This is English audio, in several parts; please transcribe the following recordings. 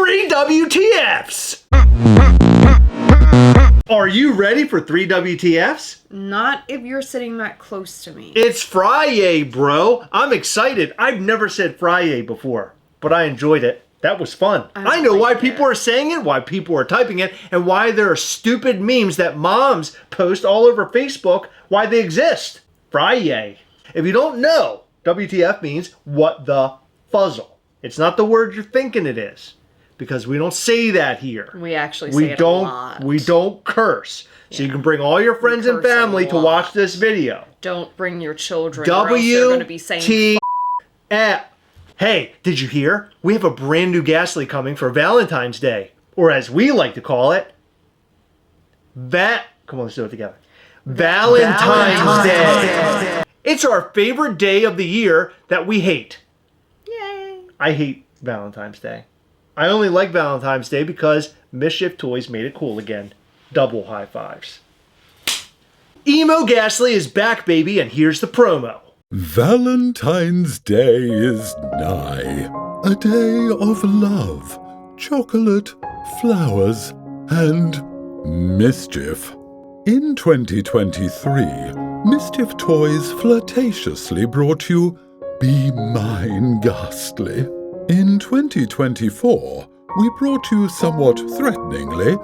3 WTFs! Are you ready for 3 WTFs? Not if you're sitting that close to me. It's Friday, bro. I'm excited. I've never said Friday before, but I enjoyed it. That was fun. I know why people are saying it, why people are typing it, and why there are stupid memes that moms post all over Facebook, why they exist. Friday. If you don't know, WTF means what the fuzzle. It's not the word you're thinking it is, because we don't say that here. We actually say it a lot. We don't curse. So you can bring all your friends and family to watch this video. Don't bring your children, or else they're going to be saying WTF. Hey, did you hear? We have a brand new Gastly coming for Valentine's Day. Or as we like to call it, come on, let's do it together. Valentine's Day. It's our favorite day of the year that we hate. Yay. I hate Valentine's Day. I only like Valentine's Day because Mischief Toys made it cool again. Double high fives. Emo Gastly is back, baby, and here's the promo. Valentine's Day is nigh. A day of love, chocolate, flowers, and mischief. In 2023, Mischief Toys flirtatiously brought you Be Mine Ghastly. In 2024, we brought you somewhat threateningly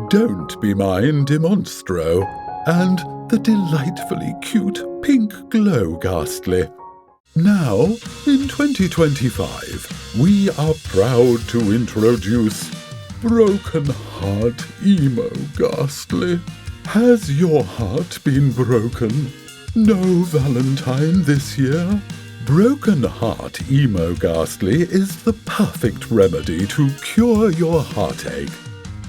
Don't Be Mine Demonstro and the delightfully cute Pink Glow Ghastly. Now, in 2025, we are proud to introduce Broken Heart Emo Ghastly. Has your heart been broken? No Valentine this year? Broken Heart Emo Ghastly is the perfect remedy to cure your heartache.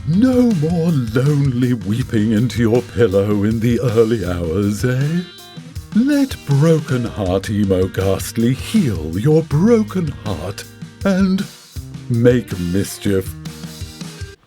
No more lonely weeping into your pillow in the early hours, eh? Let Broken Heart Emo Ghastly heal your broken heart and make mischief.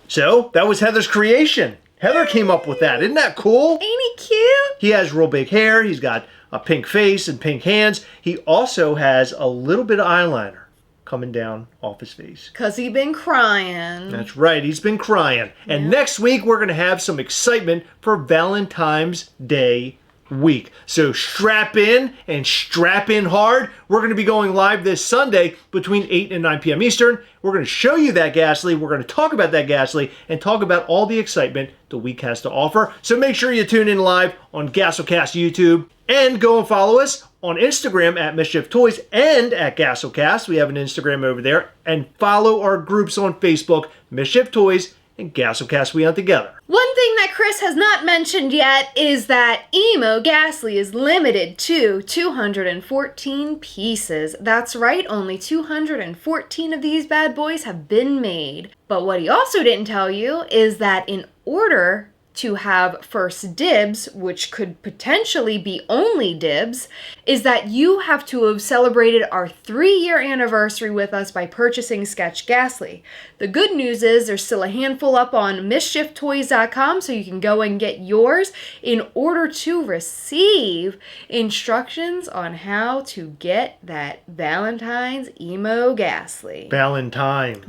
So, that was Heather's creation. Heather came up with that. Isn't that cool? Ain't he cute? He has real big hair. He's got a pink face and pink hands. He also has a little bit of eyeliner coming down off his face. Because he been crying. That's right. He's been crying. And next week, we're going to have some excitement for Valentine's Day week. So strap in and strap in hard. We're going to be going live this Sunday between 8 and 9 p.m. Eastern. We're going to show you that Gastly. We're going to talk about that Gastly and talk about all the excitement the week has to offer. So make sure you tune in live on Gastlecast YouTube and go and follow us on Instagram at Mischief Toys and at Gastlecast. We have an Instagram over there. And follow our groups on Facebook, Mischief Toys and Gastlecast. We Hunt Together. One thing that Chris has not mentioned yet is that Emo Gastly is limited to 214 pieces. That's right, only 214 of these bad boys have been made. But what he also didn't tell you is that in order to have first dibs, which could potentially be only dibs, is that you have to have celebrated our 3-year anniversary with us by purchasing Sketch Gastly. The good news is there's still a handful up on MISCHIEFtoys.com, so you can go and get yours in order to receive instructions on how to get that Valentine's Emo Gastly. Valentine's.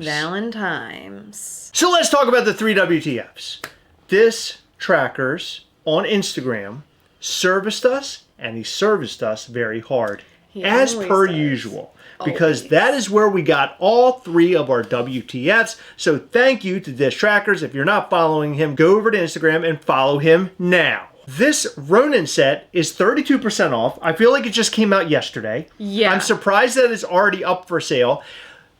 So let's talk about the 3 WTFs. This trackers on Instagram serviced us, and he serviced us very hard, as per usual, because that is where we got all 3 of our WTFs. So thank you to Dish Trackers. If you're not following him, go over to Instagram and follow him now. This Ronin set is 32% off. I feel like it just came out yesterday. Yeah. I'm surprised that it's already up for sale.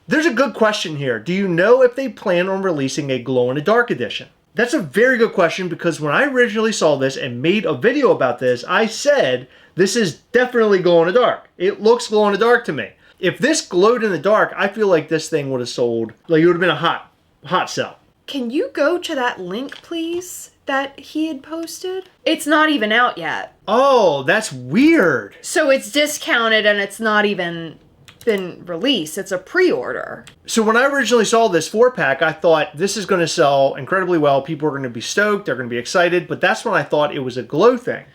There's a good question here. Do you know if they plan on releasing a glow-in-the-dark edition? That's a very good question, because when I originally saw this and made a video about this, I said, this is definitely glow-in-the-dark. It looks glow-in-the-dark to me. If this glowed in the dark, I feel like this thing would have sold, like it would have been a hot sell. Can you go to that link, please, that he had posted? It's not even out yet. Oh, that's weird. So it's discounted and it's not even been released. It's a pre-order. So when I originally saw this 4-pack, I thought this is going to sell incredibly well. People are going to be stoked. They're going to be excited. But that's when I thought it was a glow thing.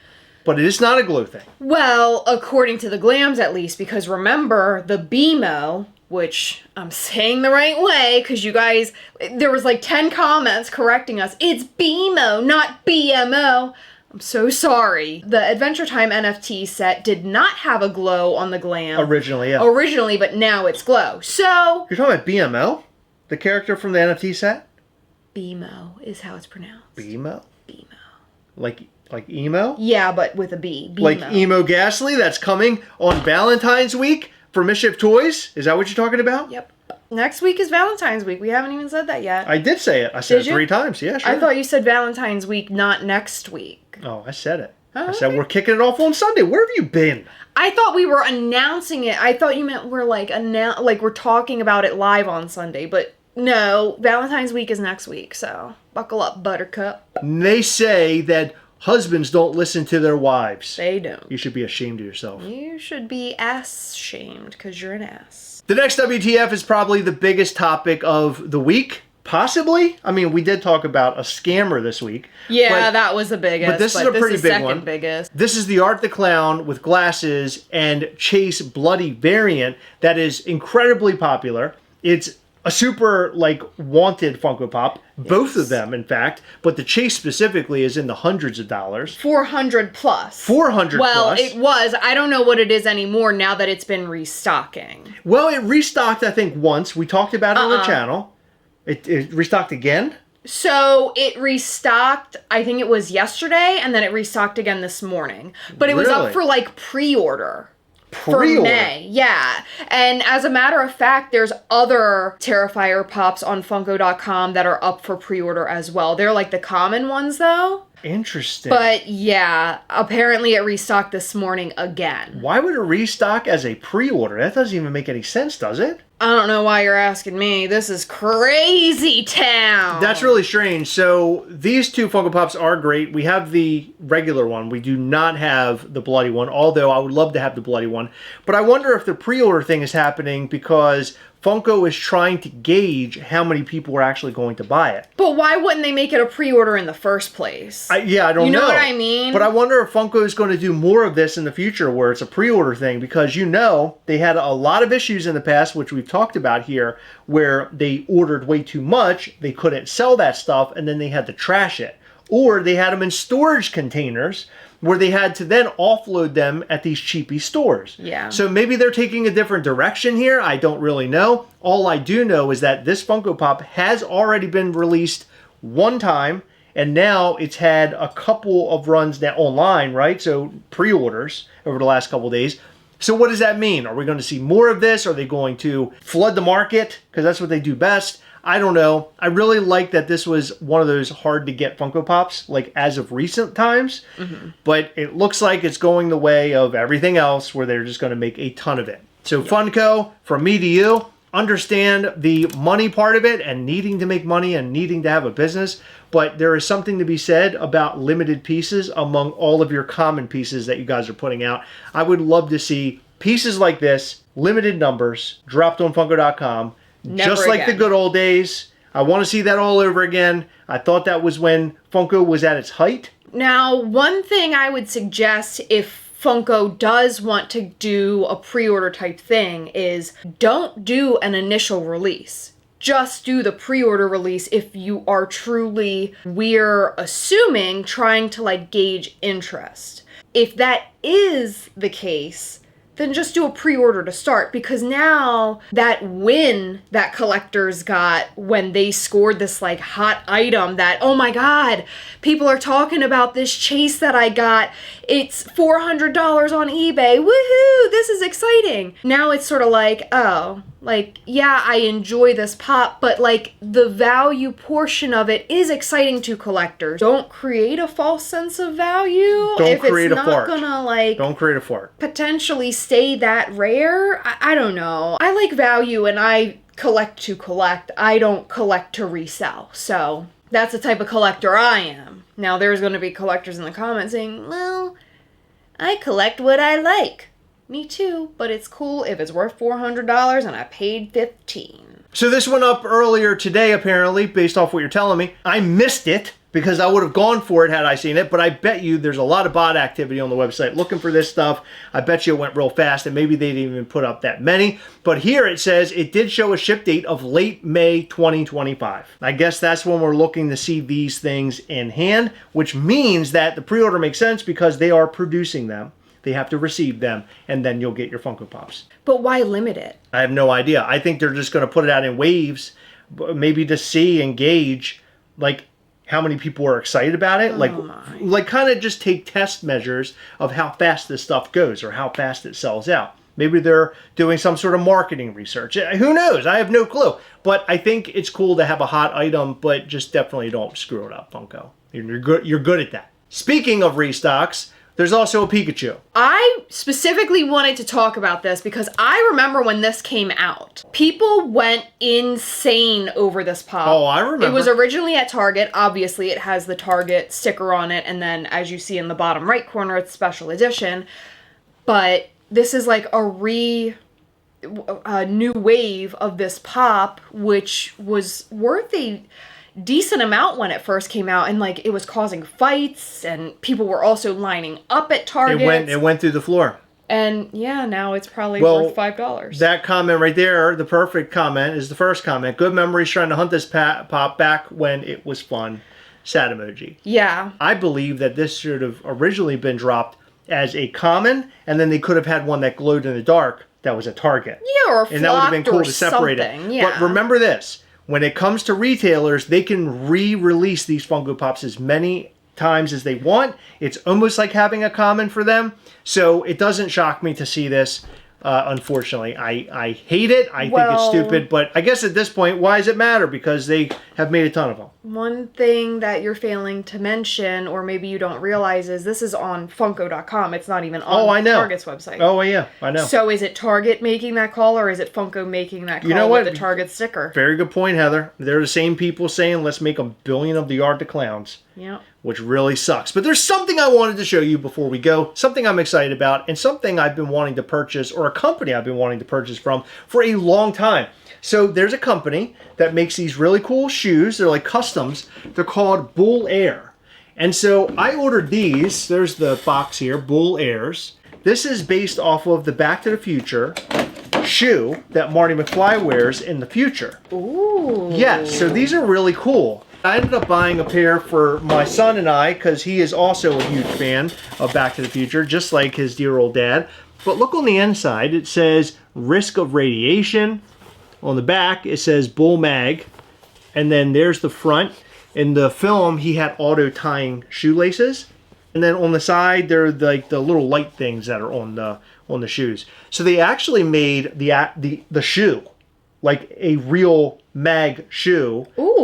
But it is not a glow thing. Well, according to the glams at least, because remember, the BMO which I'm saying the right way because you guys, there was like 10 comments correcting us. It's BMO, not BMO. I'm so sorry. The Adventure Time NFT set did not have a glow on the glam. Originally, yeah. Originally, but now it's glow. So... You're talking about BMO? The character from the NFT set? BMO is how it's pronounced. BMO? BMO. Like emo? Yeah, but with a B. BMO. Like Emo Ghastly that's coming on Valentine's week for Mischief Toys? Is that what you're talking about? Yep. Next week is Valentine's week. We haven't even said that yet. I did say it. I said it 3 times. Yeah, sure. I thought you said Valentine's week, not next week. Oh, I said it. Oh, I said okay. we're kicking it off on Sunday. Where have you been? I thought we were announcing it. I thought you meant we're like we're talking about it live on Sunday, but no, Valentine's week is next week, so buckle up, buttercup. And they say that husbands don't listen to their wives. They don't. You should be ashamed of yourself. You should be ass-shamed because you're an ass. The next WTF is probably the biggest topic of the week. Possibly. I mean, we did talk about a scammer this week. Yeah, that was the biggest. But this is a pretty big one. Biggest. This is the Art the Clown with glasses and Chase Bloody variant that is incredibly popular. It's a super, wanted Funko Pop. Both of them, in fact. But the Chase specifically is in the hundreds of dollars. 400 plus. 400 plus. Well, it was. I don't know what it is anymore now that it's been restocking. Well, it restocked, I think, once. We talked about it on the channel. It restocked again? So it restocked, I think it was yesterday, and then it restocked again this morning. But it was up for pre-order. For May, yeah. And as a matter of fact, there's other Terrifier Pops on Funko.com that are up for pre-order as well. They're like the common ones though. Interesting. But yeah, apparently it restocked this morning again. Why would it restock as a pre-order? That doesn't even make any sense, does it? I don't know why you're asking me. This is crazy town. That's really strange. So these 2 Funko Pops are great. We have the regular one. We do not have the bloody one, although I would love to have the bloody one. But I wonder if the pre-order thing is happening because Funko is trying to gauge how many people are actually going to buy it. But why wouldn't they make it a pre-order in the first place? I don't know. You know what I mean? But I wonder if Funko is going to do more of this in the future where it's a pre-order thing because they had a lot of issues in the past, which we've talked about here, where they ordered way too much, they couldn't sell that stuff, and then they had to trash it. Or they had them in storage containers where they had to then offload them at these cheapy stores. Yeah. So maybe they're taking a different direction here. I don't really know. All I do know is that this Funko Pop has already been released one time, and now it's had a couple of runs now online, right? So pre-orders over the last couple of days. So what does that mean? Are we going to see more of this? Are they going to flood the market? Because that's what they do best. I don't know. I really like that this was one of those hard to get Funko Pops, as of recent times. Mm-hmm. But it looks like it's going the way of everything else where they're just going to make a ton of it. So Funko, from me to you, understand the money part of it and needing to make money and needing to have a business. But there is something to be said about limited pieces among all of your common pieces that you guys are putting out. I would love to see pieces like this, limited numbers, dropped on Funko.com. Just like the good old days. I want to see that all over again. I thought that was when Funko was at its height. Now, one thing I would suggest if Funko does want to do a pre-order type thing is don't do an initial release. Just do the pre-order release if you are truly, we're assuming, trying to gauge interest. If that is the case, then just do a pre-order to start, because now that win that collectors got when they scored this hot item that, oh my god, people are talking about this Chase that I got, it's $400 on eBay, woohoo, this is exciting. Now it's sort of yeah, I enjoy this pop, but the value portion of it is exciting to collectors. Don't create a false sense of value. Don't create a fart. Don't create a fart. Potentially stay that rare. I don't know. I like value and I collect to collect. I don't collect to resell. So that's the type of collector I am. Now there's going to be collectors in the comments saying, well, I collect what I like. Me too, but it's cool if it's worth $400 and I paid $15. So this went up earlier today, apparently, based off what you're telling me. I missed it because I would have gone for it had I seen it, but I bet you there's a lot of bot activity on the website looking for this stuff. I bet you it went real fast, and maybe they didn't even put up that many. But here it says it did show a ship date of late May 2025. I guess that's when we're looking to see these things in hand, which means that the pre-order makes sense because they are producing them. They have to receive them, and then you'll get your Funko Pops. But why limit it? I have no idea. I think they're just going to put it out in waves, maybe to see and gauge, like, how many people are excited about it. Like kind of just take test measures of how fast this stuff goes or how fast it sells out. Maybe they're doing some sort of marketing research. Who knows? I have no clue. But I think it's cool to have a hot item, but just definitely don't screw it up, Funko. You're good at that. Speaking of restocks, there's also a Pikachu. I specifically wanted to talk about this because I remember when this came out. People went insane over this pop. Oh, I remember. It was originally at Target. Obviously, it has the Target sticker on it. And then, as you see in the bottom right corner, it's special edition. But this is like a new wave of this pop, which was worth a decent amount when it first came out, and like it was causing fights, and people were also lining up at Target. It went through the floor. And yeah, now it's probably worth $5. That comment right there, the perfect comment, is the first comment. Good memories trying to hunt this pop back when it was fun. Sad emoji. Yeah. I believe that this should have originally been dropped as a common, and then they could have had one that glowed in the dark that was a Target. Yeah, or and that would have been cool to separate it. Yeah. But remember this. When it comes to retailers, they can re-release these Funko Pops as many times as they want. It's almost like having a common for them. So it doesn't shock me to see this. Unfortunately, I hate it. I think it's stupid. But I guess at this point, why does it matter? Because they have made a ton of them. One thing that you're failing to mention, or maybe you don't realize, is this is on Funko.com. It's not even on Target's website. Oh, yeah, I know. So is it Target making that call, or is it Funko making that call with the Target sticker? Very good point, Heather. They're the same people saying, let's make 1 billion of the art to clowns. Yeah. Which really sucks. But there's something I wanted to show you before we go, something I'm excited about, and something I've been wanting to purchase, or a company I've been wanting to purchase from for a long time. So there's a company that makes these really cool shoes. They're like customs. They're called Bull Air. And so I ordered these. There's the box here, Bull Airs. This is based off of the Back to the Future shoe that Marty McFly wears in the future. Ooh. Yes, so these are really cool. I ended up buying a pair for my son and I because he is also a huge fan of Back to the Future, just like his dear old dad. But look on the inside, it says risk of radiation. On the back, it says Bull Mag. And then there's the front. In the film, he had auto tying shoelaces. And then on the side, they're like the little light things that are on the shoes. So they actually made the shoe like a real mag shoe. Ooh.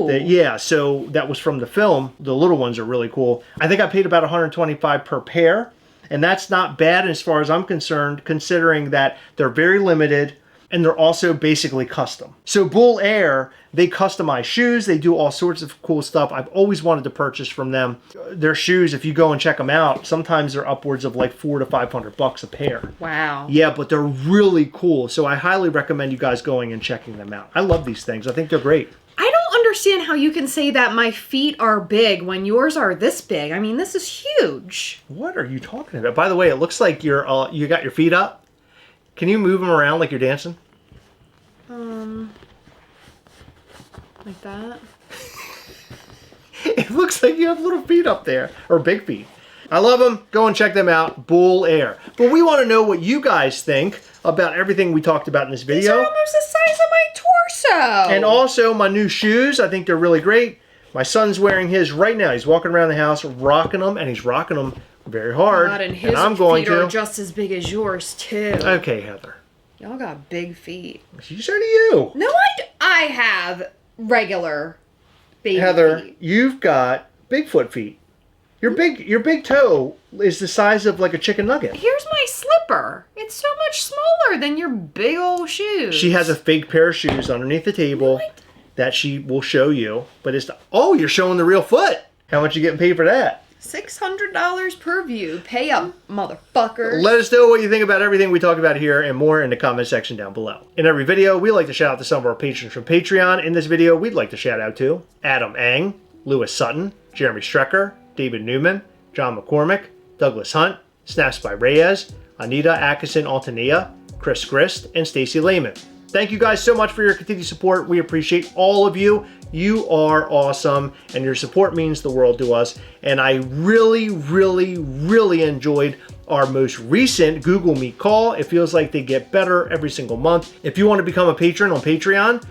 So that was from the film. The little ones are really cool. I think I paid about $125 per pair, and that's not bad as far as I'm concerned, considering that they're very limited and they're also basically custom. So Bull Air, they customize shoes. They do all sorts of cool stuff. I've always wanted to purchase from them. Their shoes, if you go and check them out, sometimes they're upwards of like $400 to $500 a pair. Wow. Yeah, but they're really cool. So I highly recommend you guys going and checking them out. I love these things. I think they're great. I don't understand how you can say that my feet are big when yours are this big. I mean, this is huge. What are you talking about? By the way, it looks like you got your feet up. Can you move them around like you're dancing? Like that? It looks like you have little feet up there, or big feet. I love them. Go and check them out. Bull Air. But we want to know what you guys think about everything we talked about in this video. These are almost the size of my torso. And also my new shoes. I think they're really great. My son's wearing his right now. He's walking around the house rocking them, and he's rocking them very hard. God, and his I'm going feet are to. just as big as yours, too. Okay, Heather. Y'all got big feet. So do you. No, I have regular baby Heather, feet. you've got Bigfoot feet. Your big toe is the size of like a chicken nugget. Here's my slipper. It's so much smaller than your big old shoes. She has a fake pair of shoes underneath the table that she will show you. But you're showing the real foot. How much you getting paid for that? $600 per view. Pay up, motherfucker. Let us know what you think about everything we talk about here and more in the comment section down below. In every video, we like to shout out to some of our patrons from Patreon. In this video, we'd like to shout out to Adam Ang, Lewis Sutton, Jeremy Strecker, David Newman, John McCormick, Douglas Hunt, Snaps by Reyes, Anita Atkinson Altanea, Chris Grist, and Stacy Lehman. Thank you guys so much for your continued support. We appreciate all of you. You are awesome, and your support means the world to us. And I really, really, really enjoyed our most recent Google Meet call. It feels like they get better every single month. If you want to become a patron on Patreon,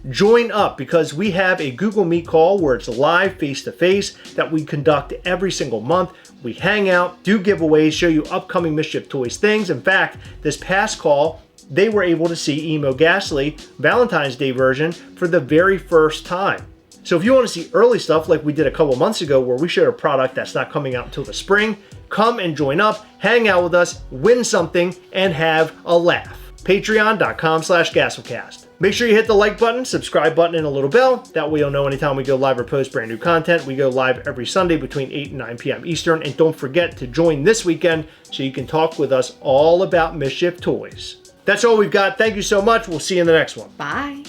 join up, because we have a Google Meet call where it's live face-to-face that we conduct every single month. We hang out, do giveaways, show you upcoming Mischief Toys things. In fact, this past call, they were able to see Emo Ghastly Valentine's Day version for the very first time. So if you want to see early stuff like we did a couple months ago where we showed a product that's not coming out until the spring, come and join up, hang out with us, win something, and have a laugh. Patreon.com/Gastlecast. Make sure you hit the like button, subscribe button, and a little bell. That way you'll know anytime we go live or post brand new content. We go live every Sunday between 8 and 9 p.m. Eastern. And don't forget to join this weekend so you can talk with us all about Mischief Toys. That's all we've got. Thank you so much. We'll see you in the next one. Bye.